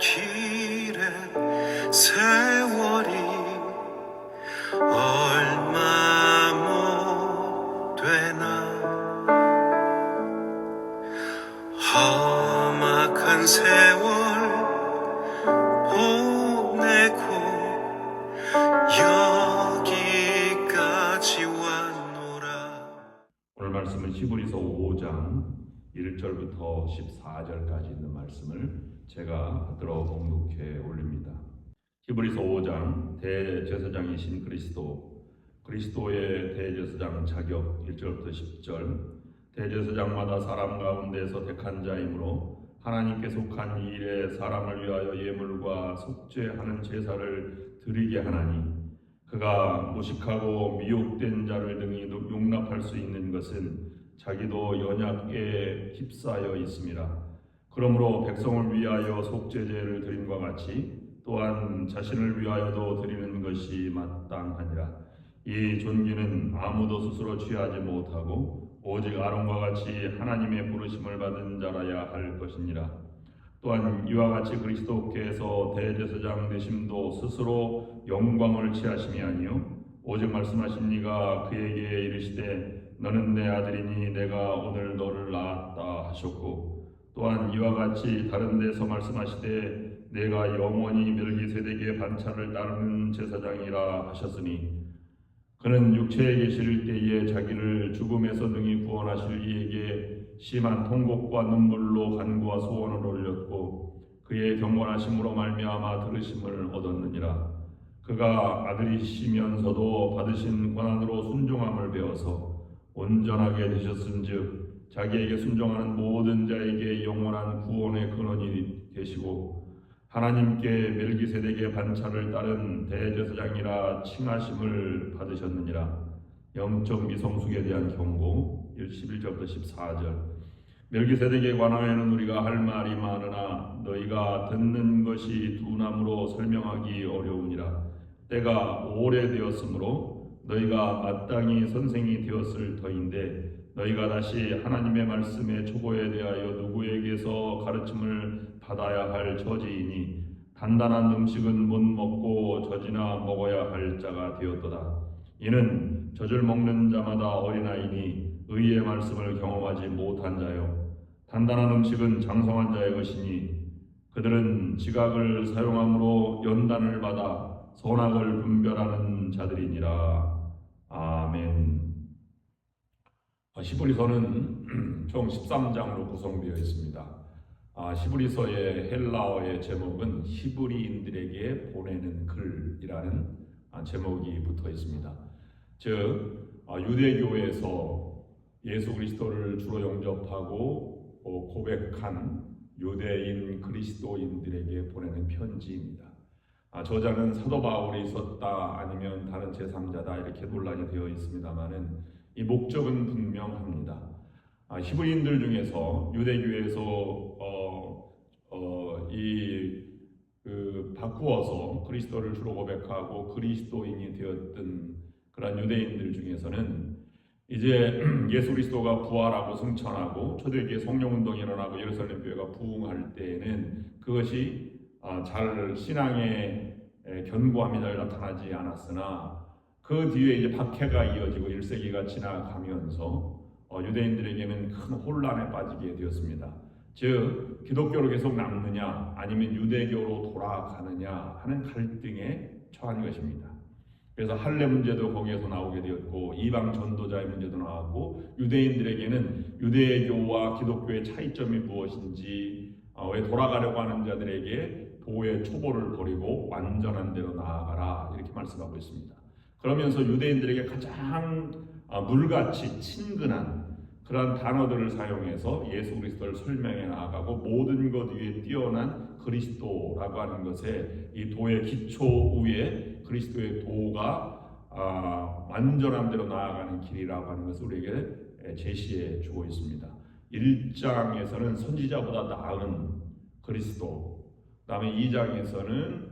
길에 세월이 얼마 못 되나 험악한 세월 보내고 여기까지 왔노라. 오늘 말씀은 히브리서 5장 1절부터 14절까지 있는 말씀을 제가 받들어 봉독해 올립니다. 히브리서 5장 대제사장이신 그리스도의 대제사장 자격 1절부터 10절. 대제사장마다 사람 가운데서 택한 자이므로 하나님께 속한 이 일에 사람을 위하여 예물과 속죄하는 제사를 드리게 하나니 그가 무식하고 미혹된 자를 등이 용납할 수 있는 것은 자기도 연약에 휩싸여 있음이라. 그러므로 백성을 위하여 속죄제를 드림과 같이 또한 자신을 위하여도 드리는 것이 마땅하니라. 이 존귀는 아무도 스스로 취하지 못하고 오직 아론과 같이 하나님의 부르심을 받은 자라야 할 것이니라. 또한 이와 같이 그리스도께서 대제사장 되심도 스스로 영광을 취하심이 아니요 오직 말씀하신 이가 그에게 이르시되 너는 내 아들이니 내가 오늘 너를 낳았다 하셨고, 또한 이와 같이 다른 데서 말씀하시되 내가 영원히 멜기세덱의 반차를 따르는 제사장이라 하셨으니 그는 육체에 계실 때에 자기를 죽음에서 능히 구원하실 이에게 심한 통곡과 눈물로 간구와 소원을 올렸고 그의 경건하심으로 말미암아 들으심을 얻었느니라. 그가 아들이시면서도 받으신 권한으로 순종함을 배워서 온전하게 되셨은즉 자기에게 순종하는 모든 자에게 영원한 구원의 근원이 되시고 하나님께 멜기세덱의 반차를 따른 대제사장이라 칭하심을 받으셨느니라. 영적 미성숙에 대한 경고 11절부터 14절. 멜기세덱에 관하여는 우리가 할 말이 많으나 너희가 듣는 것이 둔함으로 설명하기 어려우니라. 때가 오래되었으므로 너희가 마땅히 선생이 되었을 터인데 너희가 다시 하나님의 말씀의 초보에 대하여 누구에게서 가르침을 받아야 할 처지이니 단단한 음식은 못 먹고 젖이나 먹어야 할 자가 되었도다. 이는 젖을 먹는 자마다 어린아이니 의의 말씀을 경험하지 못한 자요 단단한 음식은 장성한 자의 것이니 그들은 지각을 사용함으로 연단을 받아 선악을 분별하는 자들이니라. 아멘. 히브리서는 총 13장으로 구성되어 있습니다. 히브리서의 헬라어의 제목은 히브리인들에게 보내는 글이라는 제목이 붙어 있습니다. 즉 유대교에서 예수 그리스도를 주로 영접하고 고백한 유대인 그리스도인들에게 보내는 편지입니다. 저자는 사도 바울이 썼다 아니면 다른 제3자다 이렇게 논란이 되어 있습니다만은 이 목적은 분명합니다. 히브리인들 중에서 유대교에서 바꾸어서 그리스도를 주로 고백하고 그리스도인이 되었던 그런 유대인들 중에서는 이제 예수 그리스도가 부활하고 승천하고 초대교회 성령운동이 일어나고 예루살렘 교회가 부흥할 때에는 그것이 잘 신앙의 견고함이 잘 나타나지 않았으나 그 뒤에 이제 박해가 이어지고 1세기가 지나가면서 유대인들에게는 큰 혼란에 빠지게 되었습니다. 즉 기독교로 계속 남느냐 아니면 유대교로 돌아가느냐 하는 갈등에 처한 것입니다. 그래서 할례 문제도 거기에서 나오게 되었고 이방 전도자의 문제도 나왔고 유대인들에게는 유대교와 기독교의 차이점이 무엇인지 왜 돌아가려고 하는 자들에게 도의 초보를 버리고 완전한 데로 나아가라 이렇게 말씀하고 있습니다. 그러면서 유대인들에게 가장 물같이 친근한 그런 단어들을 사용해서 예수 그리스도를 설명해 나아가고 모든 것 위에 뛰어난 그리스도라고 하는 것에 이 도의 기초 위에 그리스도의 도가 완전한 데로 나아가는 길이라고 하는 것을 우리에게 제시해 주고 있습니다. 1장에서는 선지자보다 나은 그리스도, 그 다음에 2장에서는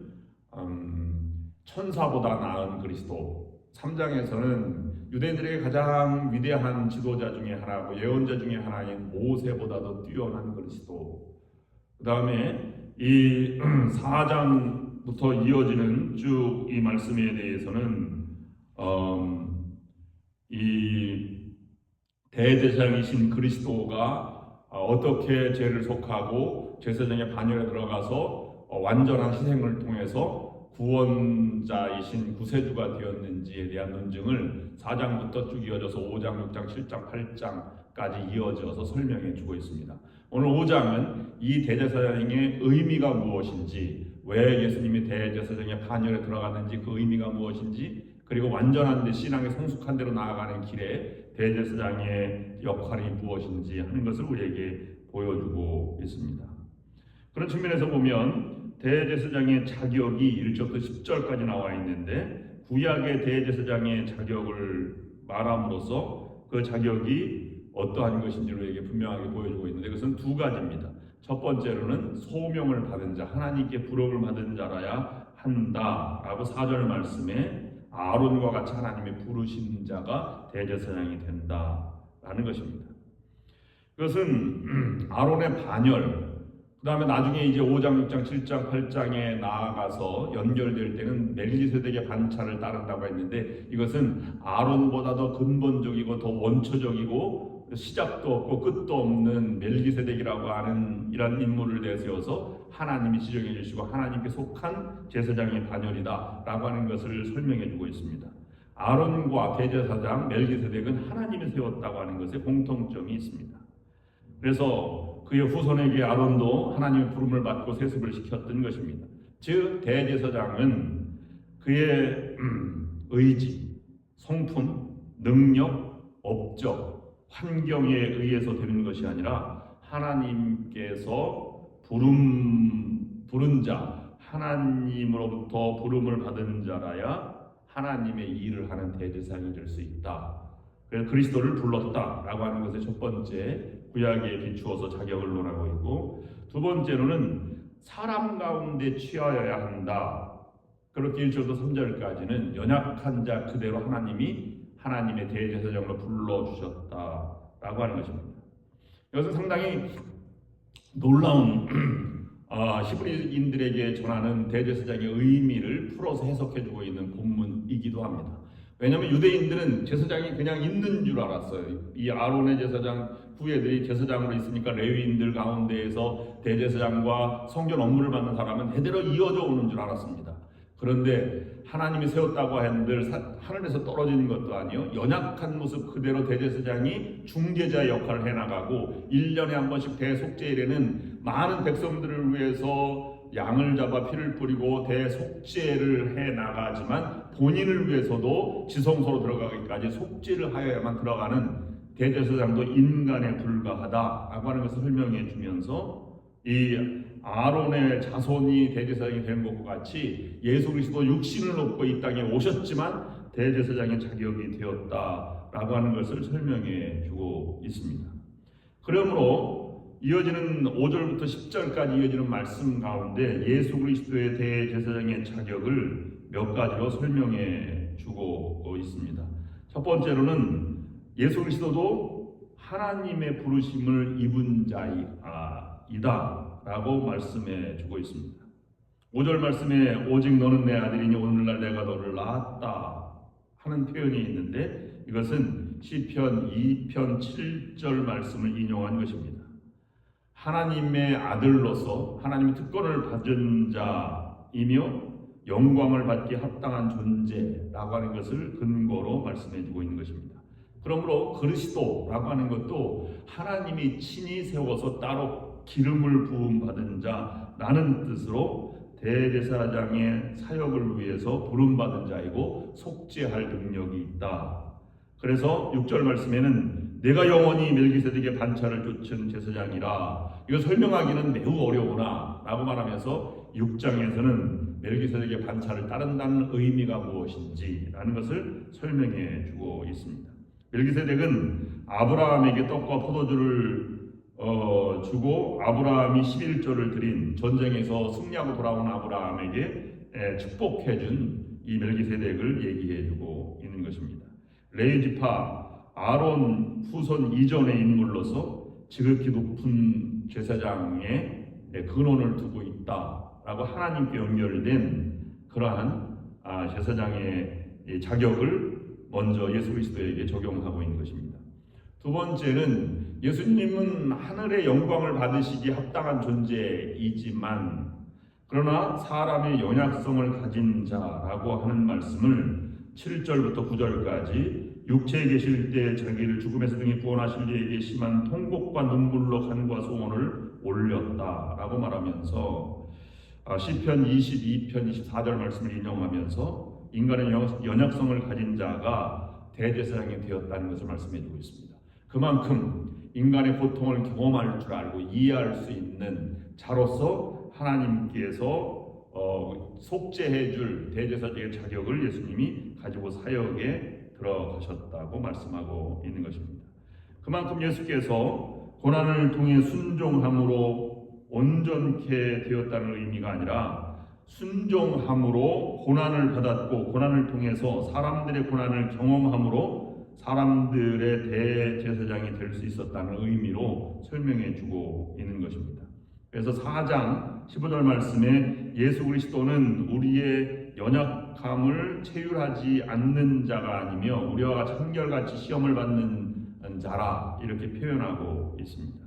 천사보다 나은 그리스도, 3장에서는 유대인들에게 가장 위대한 지도자 중에 하나고 예언자 중에 하나인 모세보다도 뛰어난 그리스도, 그 다음에 이 4장부터 이어지는 쭉 이 말씀에 대해서는 이 대제사장이신 그리스도가 어떻게 죄를 속하고 제사장의 반열에 들어가서 완전한 희생을 통해서 구원자이신 구세주가 되었는지에 대한 논증을 4장부터 쭉 이어져서 5장, 6장, 7장, 8장까지 이어져서 설명해 주고 있습니다. 오늘 5장은 이 대제사장의 의미가 무엇인지, 왜 예수님이 대제사장의 반열에 들어갔는지 그 의미가 무엇인지, 그리고 완전한 신앙의 성숙한 대로 나아가는 길에 대제사장의 역할이 무엇인지 하는 것을 우리에게 보여주고 있습니다. 그런 측면에서 보면 대제사장의 자격이 1절부터 10절까지 나와 있는데, 구약의 대제사장의 자격을 말함으로써 그 자격이 어떠한 것인지를 우리에게 분명하게 보여주고 있는데, 그것은 두 가지입니다. 첫 번째로는 소명을 받은 자, 하나님께 부름을 받은 자라야 한다라고 4절 말씀에 아론과 같이 하나님의 부르신 자가 대제사장이 된다라는 것입니다. 그것은 아론의 반열, 그 다음에 나중에 이제 5장, 6장, 7장, 8장에 나아가서 연결될 때는 멜기세덱의 반차를 따른다고 했는데, 이것은 아론보다 더 근본적이고 더 원초적이고 시작도 없고 끝도 없는 멜기세덱이라고 하는 이런 인물을 내세워서 하나님이 지정해 주시고 하나님께 속한 제사장의 반열이다 라고 하는 것을 설명해 주고 있습니다. 아론과 대제사장 멜기세덱은 하나님이 세웠다고 하는 것에 공통점이 있습니다. 그래서 그의 후손에게 아론도 하나님의 부름을 받고 세습을 시켰던 것입니다. 즉 대제사장은 그의 의지, 성품, 능력, 업적, 환경에 의해서 되는 것이 아니라 하나님께서 부른 자, 하나님으로부터 부름을 받은 자라야 하나님의 일을 하는 대제사장이 될 수 있다. 그래서 그리스도를 불렀다라고 하는 것의 첫 번째 구약에 비추어서 자격을 논하고 있고, 두 번째로는 사람 가운데 취하여야 한다. 그렇게 1절부터 3절까지는 연약한 자 그대로 하나님이 하나님의 대제사장으로 불러주셨다라고 하는 것입니다. 이것은 상당히 놀라운 히브리인들에게 전하는 대제사장의 의미를 풀어서 해석해주고 있는 본문이기도 합니다. 왜냐하면 유대인들은 제사장이 그냥 있는 줄 알았어요. 이 아론의 제사장 후예들이 제사장으로 있으니까 레위인들 가운데에서 대제사장과 성전 업무를 받는 사람은 대대로 이어져 오는 줄 알았습니다. 그런데 하나님이 세웠다고 한들 하늘에서 떨어지는 것도 아니요, 연약한 모습 그대로 대제사장이 중재자 역할을 해나가고 1년에 한 번씩 대속죄일에는 많은 백성들을 위해서 양을 잡아 피를 뿌리고 대속죄를 해나가지만 본인을 위해서도 지성소로 들어가기까지 속죄를 하여야만 들어가는 대제사장도 인간에 불과하다라고 하는 것을 설명해 주면서 이 아론의 자손이 대제사장이 되는 것과 같이 예수 그리스도 육신을 얻고 이 땅에 오셨지만 대제사장의 자격이 되었다라고 하는 것을 설명해 주고 있습니다. 그러므로 이어지는 5절부터 10절까지 이어지는 말씀 가운데 예수 그리스도의 대제사장의 자격을 몇 가지로 설명해 주고 있습니다. 첫 번째로는 예수 그리스도도 하나님의 부르심을 입은 자이다 라고 말씀해 주고 있습니다. 5절 말씀에 오직 너는 내 아들이니 오늘날 내가 너를 낳았다 하는 표현이 있는데, 이것은 시편 2편 7절 말씀을 인용한 것입니다. 하나님의 아들로서 하나님의 특권을 받은 자이며 영광을 받기 합당한 존재라고 하는 것을 근거로 말씀해 주고 있는 것입니다. 그러므로 그리스도라고 하는 것도 하나님이 친히 세워서 따로 기름을 부음 받은 자라는 뜻으로 대제사장의 사역을 위해서 부름 받은 자이고 속죄할 능력이 있다. 그래서 6절 말씀에는 내가 영원히 멜기세덱의 반차를 쫓은 제사장이라, 이거 설명하기는 매우 어려우나 라고 말하면서 6장에서는 멜기세덱의 반차를 따른다는 의미가 무엇인지 라는 것을 설명해 주고 있습니다. 멜기세덱은 아브라함에게 떡과 포도주를 주고 아브라함이 11조를 드린 전쟁에서 승리하고 돌아온 아브라함에게 축복해준 이 멜기세덱을 얘기해주고 있는 것입니다. 레위지파 아론 후손 이전의 인물로서 지극히 높은 제사장의 근원을 두고 있다라고 하나님께 연결된 그러한 제사장의 자격을 먼저 예수 그리스도에게 적용하고 있는 것입니다. 두 번째는 예수님은 하늘의 영광을 받으시기 합당한 존재이지만 그러나 사람의 연약성을 가진 자라고 하는 말씀을 7절부터 9절까지 육체에 계실 때 자기를 죽음에서 등에 구원하실 이에게 심한 통곡과 눈물로 간과 소원을 올렸다라고 말하면서 시편 22편 24절 말씀을 인용하면서 인간의 연약성을 가진 자가 대제사장이 되었다는 것을 말씀해주고 있습니다. 그만큼 인간의 고통을 경험할 줄 알고 이해할 수 있는 자로서 하나님께서 속죄해줄 대제사장의 자격을 예수님이 가지고 사역에 들어가셨다고 말씀하고 있는 것입니다. 그만큼 예수께서 고난을 통해 순종함으로 온전케 되었다는 의미가 아니라 순종함으로 고난을 받았고 고난을 통해서 사람들의 고난을 경험함으로 사람들의 대제사장이 될 수 있었다는 의미로 설명해 주고 있는 것입니다. 그래서 4장 15절 말씀에 예수 그리스도는 우리의 연약함을 체휼하지 않는 자가 아니며 우리와 같이 한결같이 시험을 받는 자라 이렇게 표현하고 있습니다.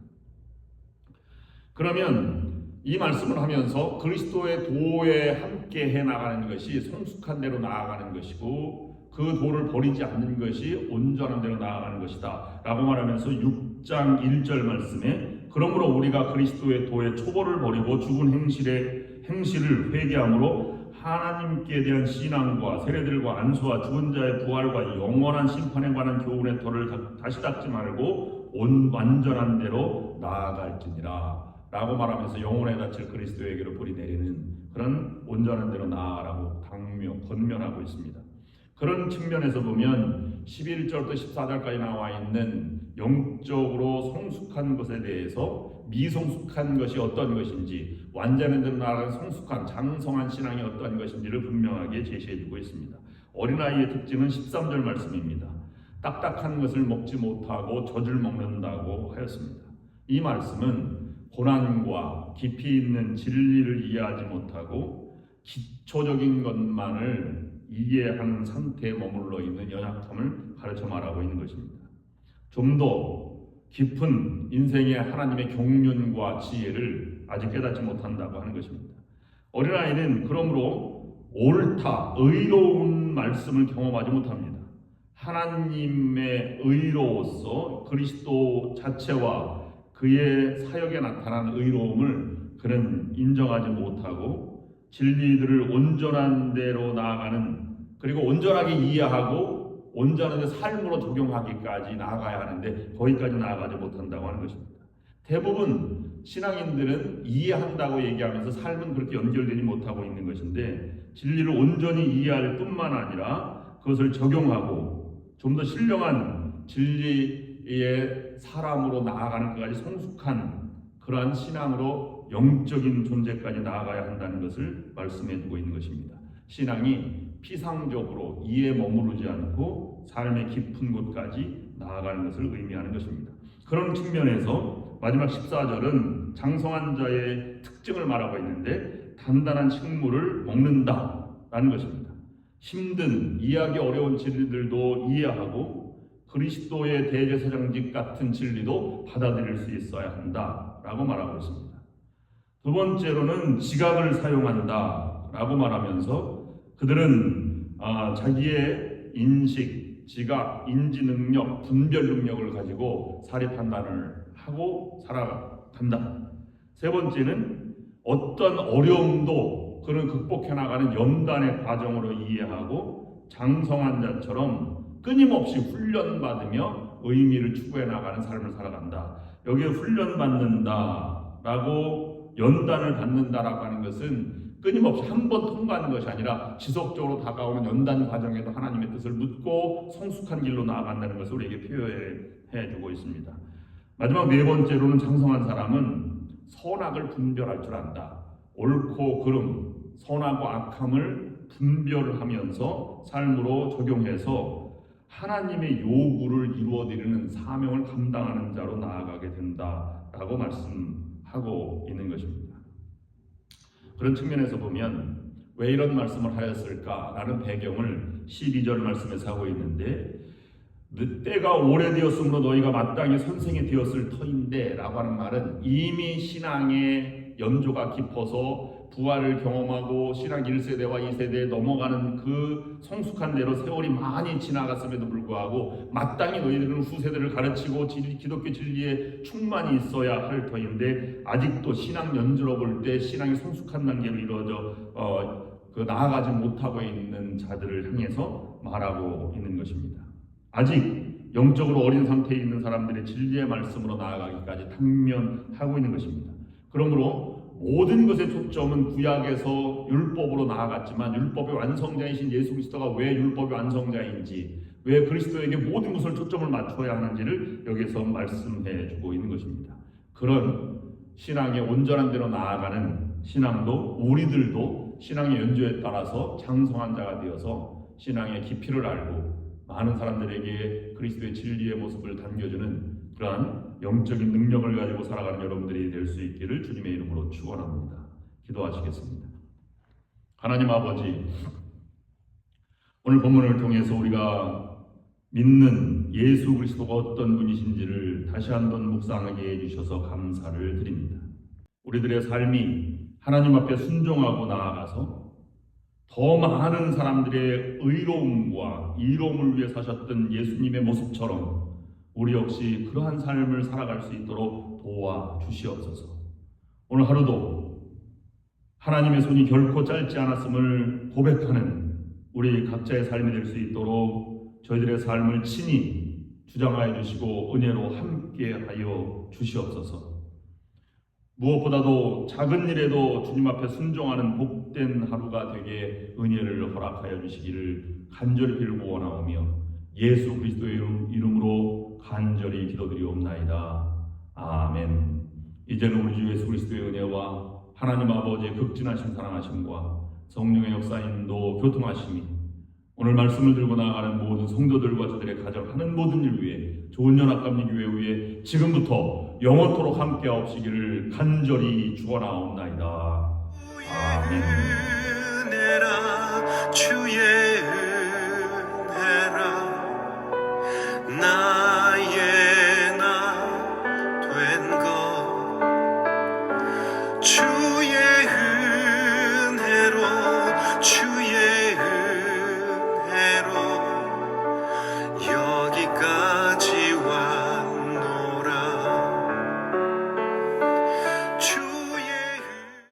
그러면 이 말씀을 하면서 그리스도의 도에 함께 해 나가는 것이 성숙한 대로 나아가는 것이고 그 도를 버리지 않는 것이 온전한 대로 나아가는 것이다 라고 말하면서 6장 1절 말씀에 그러므로 우리가 그리스도의 도의 초보를 버리고 죽은 행실을 회개함으로 하나님께 대한 신앙과 세례들과 안수와 죽은 자의 부활과 영원한 심판에 관한 교훈의 터를 다시 닫지 말고 완전한 대로 나아갈지니라 라고 말하면서 영혼에 닫힐 그리스도에게로 불이 내리는 그런 온전한 대로 나아가라고 권면하고 있습니다. 그런 측면에서 보면 11절부터 14절까지 나와 있는 영적으로 성숙한 것에 대해서 미성숙한 것이 어떤 것인지 완전한 대로 나아가는 성숙한 장성한 신앙이 어떤 것인지를 분명하게 제시해주고 있습니다. 어린아이의 특징은 13절 말씀입니다. 딱딱한 것을 먹지 못하고 젖을 먹는다고 하였습니다. 이 말씀은 고난과 깊이 있는 진리를 이해하지 못하고 기초적인 것만을 이해하는 상태에 머물러 있는 연약함을 가르쳐 말하고 있는 것입니다. 좀 더 깊은 인생의 하나님의 경륜과 지혜를 아직 깨닫지 못한다고 하는 것입니다. 어린아이는 그러므로 옳다, 의로운 말씀을 경험하지 못합니다. 하나님의 의로워서 그리스도 자체와 그의 사역에 나타난 의로움을 그는 인정하지 못하고 진리들을 온전한 대로 나아가는 그리고 온전하게 이해하고 온전한 삶으로 적용하기까지 나아가야 하는데 거기까지 나아가지 못한다고 하는 것입니다. 대부분 신앙인들은 이해한다고 얘기하면서 삶은 그렇게 연결되지 못하고 있는 것인데 진리를 온전히 이해할 뿐만 아니라 그것을 적용하고 좀 더 신령한 진리의 사람으로 나아가는 것까지 성숙한 그러한 신앙으로 영적인 존재까지 나아가야 한다는 것을 말씀해 두고 있는 것입니다. 신앙이 피상적으로 이에 머무르지 않고 삶의 깊은 곳까지 나아가는 것을 의미하는 것입니다. 그런 측면에서 마지막 14절은 장성한 자의 특징을 말하고 있는데 단단한 식물을 먹는다라는 것입니다. 힘든 이해하기 어려운 진리들도 이해하고 그리스도의 대제사장직 같은 진리도 받아들일 수 있어야 한다라고 말하고 있습니다. 두 번째로는 지각을 사용한다라고 말하면서 그들은 자기의 인식, 지각, 인지 능력, 분별 능력을 가지고 사리 판단을 하고 살아간다. 세 번째는 어떤 어려움도 그는 극복해 나가는 연단의 과정으로 이해하고 장성한 자처럼 끊임없이 훈련받으며 의미를 추구해 나가는 삶을 살아간다. 여기에 훈련받는다라고 연단을 받는다라고 하는 것은 끊임없이 한 번 통과하는 것이 아니라 지속적으로 다가오는 연단 과정에도 하나님의 뜻을 묻고 성숙한 길로 나아간다는 것을 우리에게 표현해 주고 있습니다. 마지막 네 번째로는 장성한 사람은 선악을 분별할 줄 안다. 옳고 그름, 선하고 악함을 분별하면서 삶으로 적용해서 하나님의 요구를 이루어드리는 사명을 감당하는 자로 나아가게 된다라고 말씀하고 있는 것입니다. 그런 측면에서 보면 왜 이런 말씀을 하였을까라는 배경을 12절 말씀에서 하고 있는데, 때가 오래되었으므로 너희가 마땅히 선생이 되었을 터인데 라고 하는 말은 이미 신앙의 연조가 깊어서 부활을 경험하고 신학 1세대와 2세대에 넘어가는 그 성숙한 대로 세월이 많이 지나갔음에도 불구하고 마땅히 너희들은 후세대를 가르치고 기독교 진리에 충만히 있어야 할 터인데, 아직도 신앙 연조로 볼 때 신앙이 성숙한 단계로 이루어져 나아가지 못하고 있는 자들을 향해서 말하고 있는 것입니다. 아직 영적으로 어린 상태에 있는 사람들의 진리의 말씀으로 나아가기까지 당면하고 있는 것입니다. 그러므로 모든 것의 초점은 구약에서 율법으로 나아갔지만 율법의 완성자이신 예수 그리스도가 왜 율법의 완성자인지, 왜 그리스도에게 모든 것을 초점을 맞춰야 하는지를 여기서 말씀해 주고 있는 것입니다. 그런 신앙의 온전한 대로 나아가는 신앙도 우리들도 신앙의 연조에 따라서 장성한 자가 되어서 신앙의 깊이를 알고 많은 사람들에게 그리스도의 진리의 모습을 담겨주는 그러한 영적인 능력을 가지고 살아가는 여러분들이 될 수 있기를 주님의 이름으로 축원합니다. 기도하시겠습니다. 하나님 아버지, 오늘 본문을 통해서 우리가 믿는 예수 그리스도가 어떤 분이신지를 다시 한번 묵상하게 해주셔서 감사를 드립니다. 우리들의 삶이 하나님 앞에 순종하고 나아가서 더 많은 사람들의 의로움과 이로움을 위해 사셨던 예수님의 모습처럼 우리 역시 그러한 삶을 살아갈 수 있도록 도와주시옵소서. 오늘 하루도 하나님의 손이 결코 짧지 않았음을 고백하는 우리 각자의 삶이 될 수 있도록 저희들의 삶을 친히 주장하여 주시고 은혜로 함께하여 주시옵소서. 무엇보다도 작은 일에도 주님 앞에 순종하는 복된 하루가 되게 은혜를 허락하여 주시기를 간절히 빌고 원하오며 예수 그리스도의 이름으로 간절히 기도드리옵나이다. 아멘. 이제는 우리 주 예수 그리스도의 은혜와 하나님 아버지의 극진하신 사랑하심과 성령의 역사인도 교통하심이 오늘 말씀을 들고 나아가는 모든 성도들과 저들의 가정하는 모든 일 위해 좋은 연합감리 교회 위에 지금부터 영원토록 함께하옵시기를 간절히 축원하옵나이다. 아멘. 은혜라 주의 은혜라 나의 나 된 것 주의